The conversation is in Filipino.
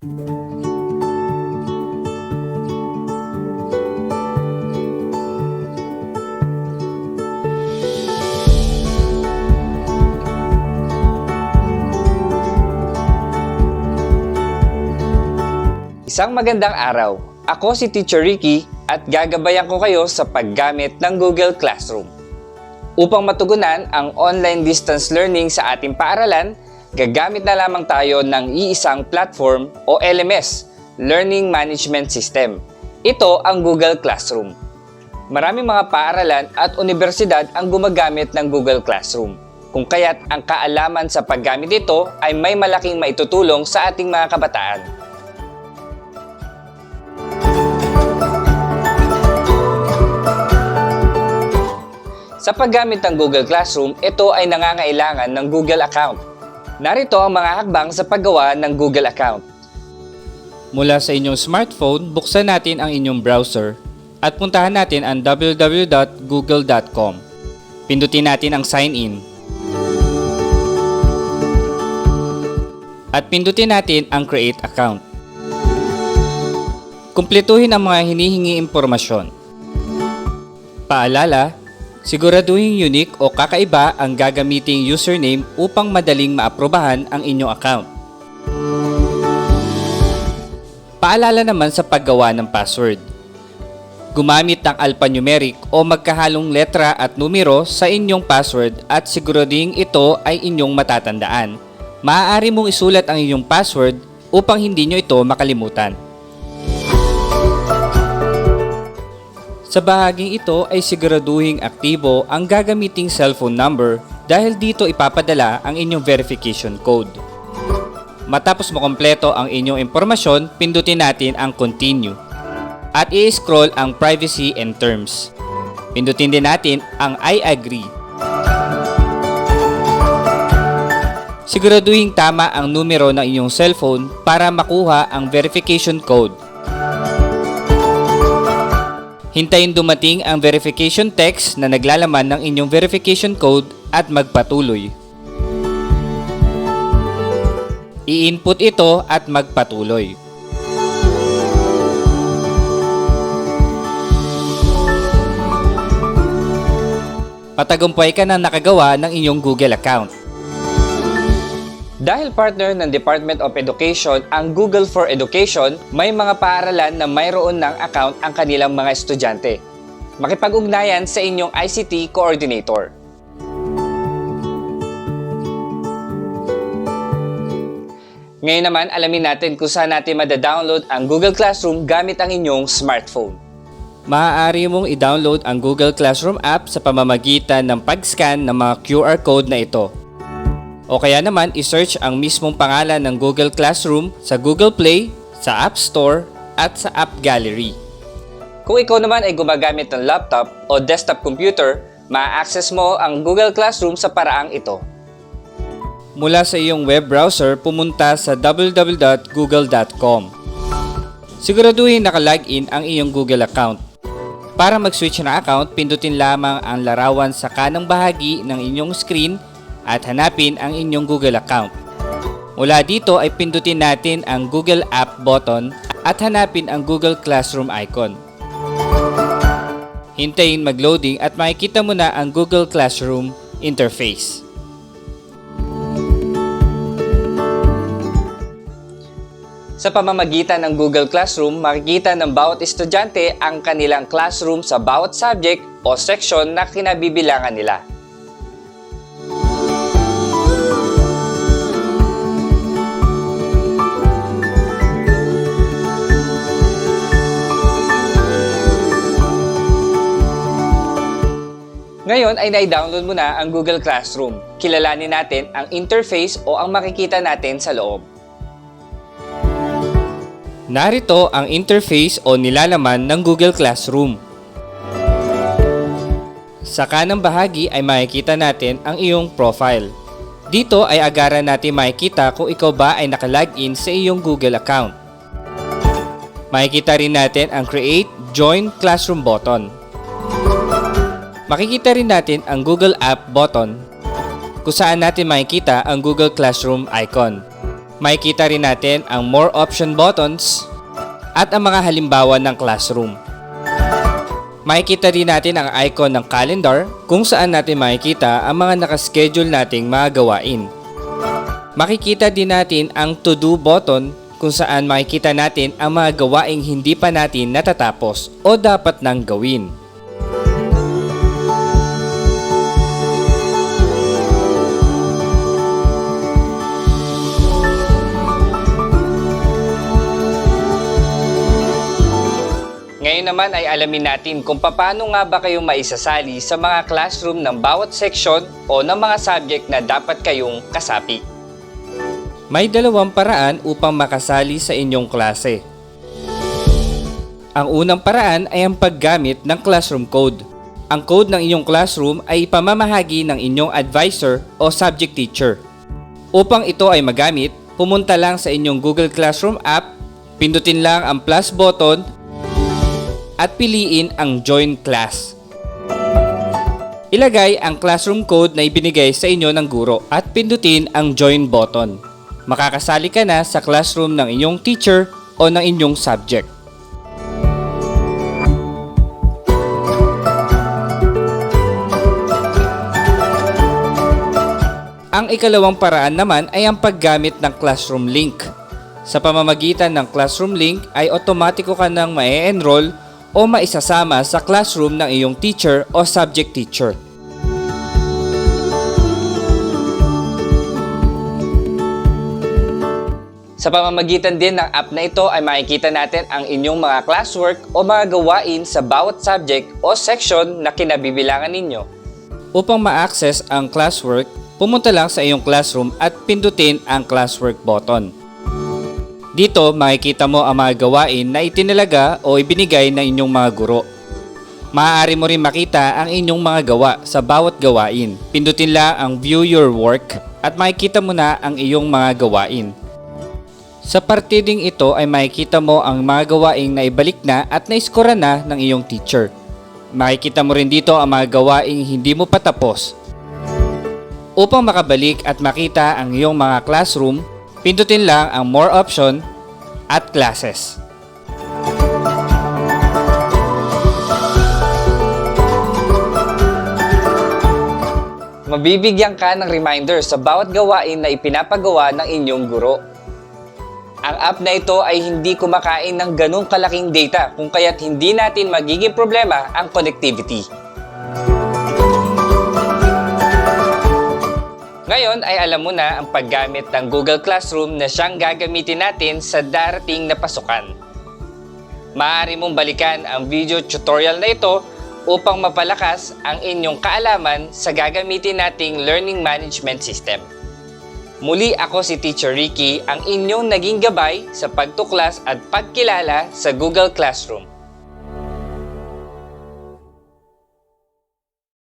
Isang magandang araw. Ako si Teacher Ricky at gagabayan ko kayo sa paggamit ng Google Classroom. Upang matugunan ang online distance learning sa ating paaralan, gagamit na lamang tayo ng iisang platform o LMS, Learning Management System. Ito ang Google Classroom. Maraming mga paaralan at universidad ang gumagamit ng Google Classroom. Kung kaya't ang kaalaman sa paggamit nito ay may malaking maitutulong sa ating mga kabataan. Sa paggamit ng Google Classroom, ito ay nangangailangan ng Google account. Narito ang mga hakbang sa paggawa ng Google account. Mula sa inyong smartphone, buksan natin ang inyong browser at puntahan natin ang www.google.com. Pindutin natin ang sign in. At pindutin natin ang create account. Kumpletuhin ang mga hinihingi impormasyon. Paalala, siguraduhin unique o kakaiba ang gagamiting username upang madaling maaprubahan ang inyong account. Paalala naman sa paggawa ng password. Gumamit ng alphanumeric o magkahalong letra at numero sa inyong password at sigurading ito ay inyong matatandaan. Maaari mong isulat ang inyong password upang hindi nyo ito makalimutan. Sa bahaging ito ay siguraduhing aktibo ang gagamiting cellphone number dahil dito ipapadala ang inyong verification code. Matapos makompleto ang inyong impormasyon, pindutin natin ang continue at i-scroll ang privacy and terms. Pindutin din natin ang I agree. Siguraduhin tama ang numero ng inyong cellphone para makuha ang verification code. Hintayin dumating ang verification text na naglalaman ng inyong verification code at magpatuloy. I-input ito at magpatuloy. Patagumpay ka na nakagawa ng inyong Google account. Dahil partner ng Department of Education ang Google for Education, may mga paaralan na mayroon ng account ang kanilang mga estudyante. Makipag-ugnayan sa inyong ICT coordinator. Ngayon naman, alamin natin kung saan natin madadownload ang Google Classroom gamit ang inyong smartphone. Maaari mong i-download ang Google Classroom app sa pamamagitan ng pag-scan ng mga QR code na ito. O kaya naman, i-search ang mismong pangalan ng Google Classroom sa Google Play, sa App Store, at sa App Gallery. Kung ikaw naman ay gumagamit ng laptop o desktop computer, ma-access mo ang Google Classroom sa paraang ito. Mula sa iyong web browser, pumunta sa www.google.com. Siguraduhin naka-login ang iyong Google account. Para mag-switch na account, pindutin lamang ang larawan sa kanang bahagi ng inyong screen at hanapin ang inyong Google account. Mula dito ay pindutin natin ang Google App button at hanapin ang Google Classroom icon. Hintayin mag-loading at makikita mo na ang Google Classroom interface. Sa pamamagitan ng Google Classroom, makikita ng bawat estudyante ang kanilang classroom sa bawat subject o section na kinabibilangan nila. Ngayon ay nai-download mo na ang Google Classroom. Kilalanin natin ang interface o ang makikita natin sa loob. Narito ang interface o nilalaman ng Google Classroom. Sa kanang bahagi ay makikita natin ang iyong profile. Dito ay agaran natin makikita kung ikaw ba ay nakalagin sa iyong Google account. Makikita rin natin ang Create Join Classroom button. Makikita rin natin ang Google App button kung saan natin makikita ang Google Classroom icon. Makikita rin natin ang more option buttons at ang mga halimbawa ng classroom. Makikita din natin ang icon ng calendar kung saan natin makikita ang mga nakaschedule nating mga gawain. Makikita din natin ang to-do button kung saan makikita natin ang mga gawaing hindi pa natin natatapos o dapat nang gawin. Ngayon naman ay alamin natin kung paano nga ba kayo maisasali sa mga classroom ng bawat section o ng mga subject na dapat kayong kasapi. May dalawang paraan upang makasali sa inyong klase. Ang unang paraan ay ang paggamit ng classroom code. Ang code ng inyong classroom ay ipamamahagi ng inyong advisor o subject teacher. Upang ito ay magamit, pumunta lang sa inyong Google Classroom app, pindutin lang ang plus button, at piliin ang Join Class. Ilagay ang classroom code na ibinigay sa inyo ng guro at pindutin ang Join button. Makakasali ka na sa classroom ng inyong teacher o ng inyong subject. Ang ikalawang paraan naman ay ang paggamit ng classroom link. Sa pamamagitan ng classroom link ay otomatiko ka nang ma-enroll o maisasama sa classroom ng iyong teacher o subject teacher. Sa pamamagitan din ng app na ito ay makikita natin ang inyong mga classwork o mga gawain sa bawat subject o section na kinabibilangan ninyo. Upang ma-access ang classwork, pumunta lang sa iyong classroom at pindutin ang classwork button. Dito, makikita mo ang mga gawain na itinalaga o ibinigay ng inyong mga guro. Maaari mo rin makita ang inyong mga gawa sa bawat gawain. Pindutin lang ang View Your Work at makikita mo na ang iyong mga gawain. Sa parte ding ito ay makikita mo ang mga gawaing na ibalik na at naiskora na ng iyong teacher. Makikita mo rin dito ang mga gawaing hindi mo patapos. Upang makabalik at makita ang iyong mga classroom, pindutin lang ang More Option at Classes. Mabibigyan ka ng reminder sa bawat gawain na ipinapagawa ng inyong guro. Ang app na ito ay hindi kumakain ng ganong kalaking data kung kaya't hindi natin magiging problema ang connectivity. Ngayon ay alam mo na ang paggamit ng Google Classroom na siyang gagamitin natin sa darating na pasukan. Maaari mong balikan ang video tutorial na ito upang mapalakas ang inyong kaalaman sa gagamitin nating learning management system. Muli ako si Teacher Ricky, ang inyong naging gabay sa pagtuklas at pagkilala sa Google Classroom.